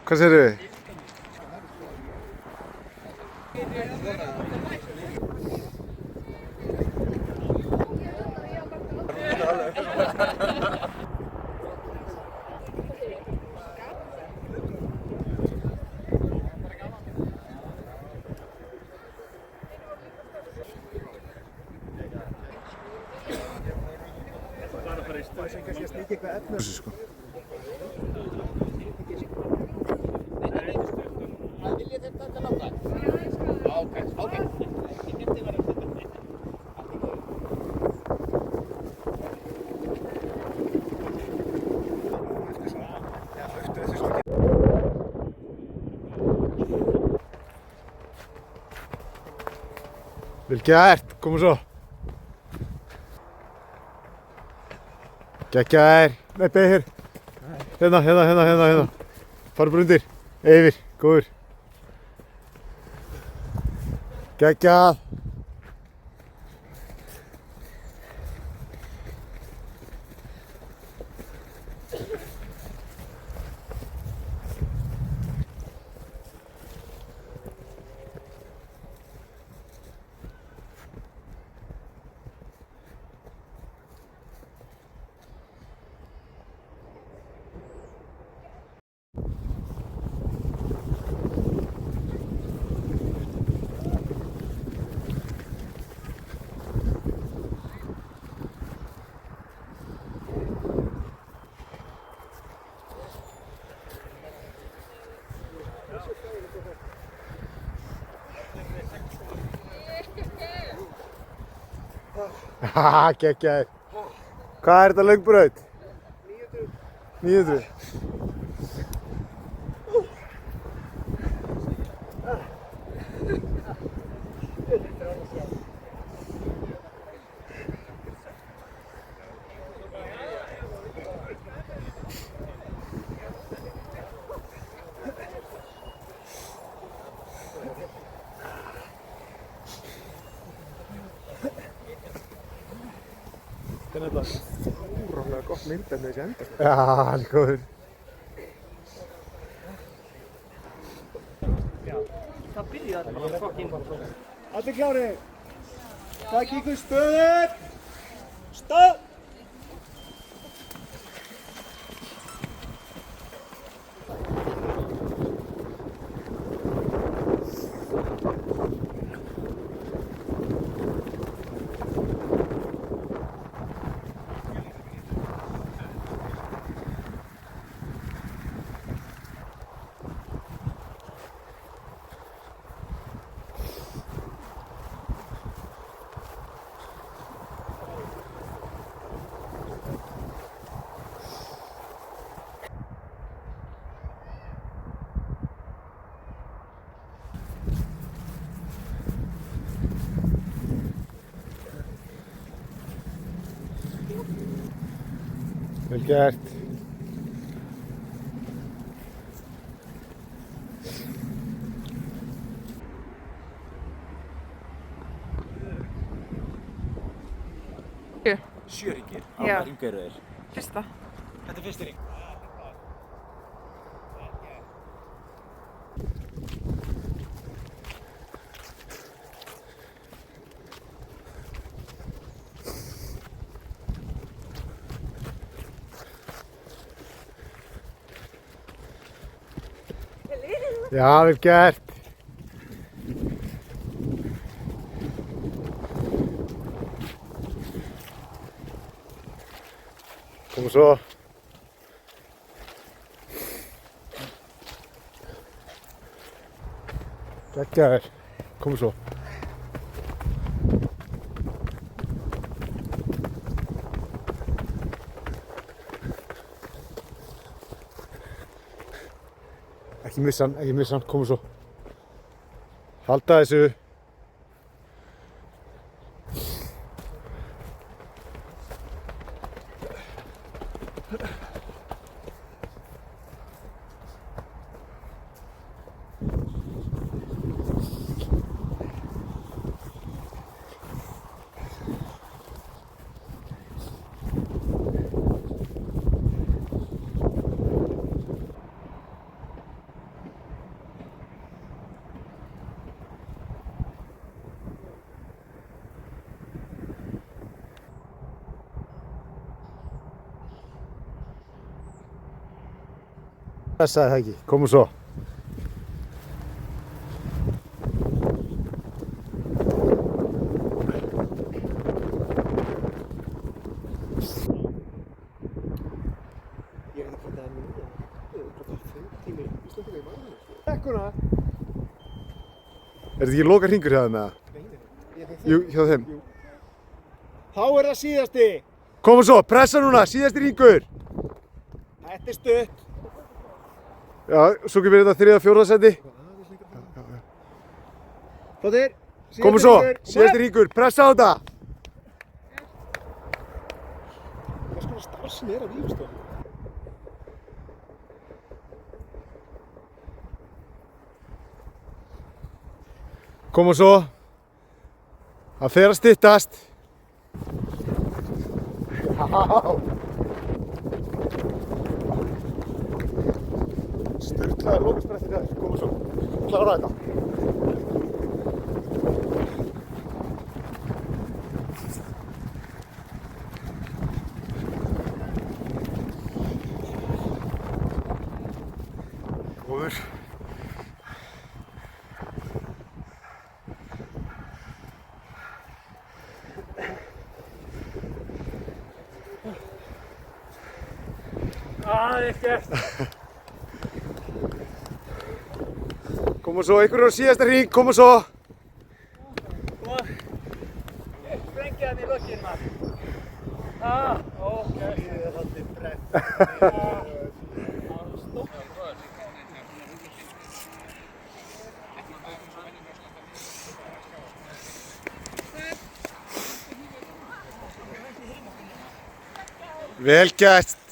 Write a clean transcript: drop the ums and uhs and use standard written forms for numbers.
Hvað segirðu þið? Sko. Vel gert, koma svo. Geggjaðir. Nei, beðið hér. Hérna. Farðu bara undir. Yfir, góður. Geggjað. Haha, geggjaðir. Hvað er þetta löng braut? 900. Þetta er nefnilega úrráðlega gott myndefni þessi enda. Já, hann er góður. Já, það byrjaði bara fucking... Allir klárir? Takk ykkur stöður! Stopp! Vel gert. Sjö hringir. Á Já. hvað hringu eru þeir? Fyrsta. Þetta er fyrsti hring. Já, vel gert. Koma svo. Geggjaðir. Koma svo. Ekki missa hann, koma svo. Halda þessu. Pressaði það ekki, komum svo. Ég veit ekki hvað það er núna. Hvað það er 5 tími Íslandinga í varðinu. Ekkuna. Er þetta ekki loka hringur hjá þeim eða? Nei. Jú, hjá þeim. Jú. Þá er það síðasti. Komum svo, pressa núna, síðasti hringur. Þetta er stutt. Já, svo kemur þetta 3. og 4. seti. Flottir. Komum svo, síðasti hringur, pressa á þetta. Hvað skoða starfsemi er á Vífilstöðum? Komum svo. Það fer að styttast. Sturlaður lokaspretti þér, komum svo. Klára þetta. Góður. Það er gert. Komum svo, einhverjur á síðasta hring, komum svo. Sprengja hann í lokin, maður. Ok. Það er alltaf brett. Vel gert.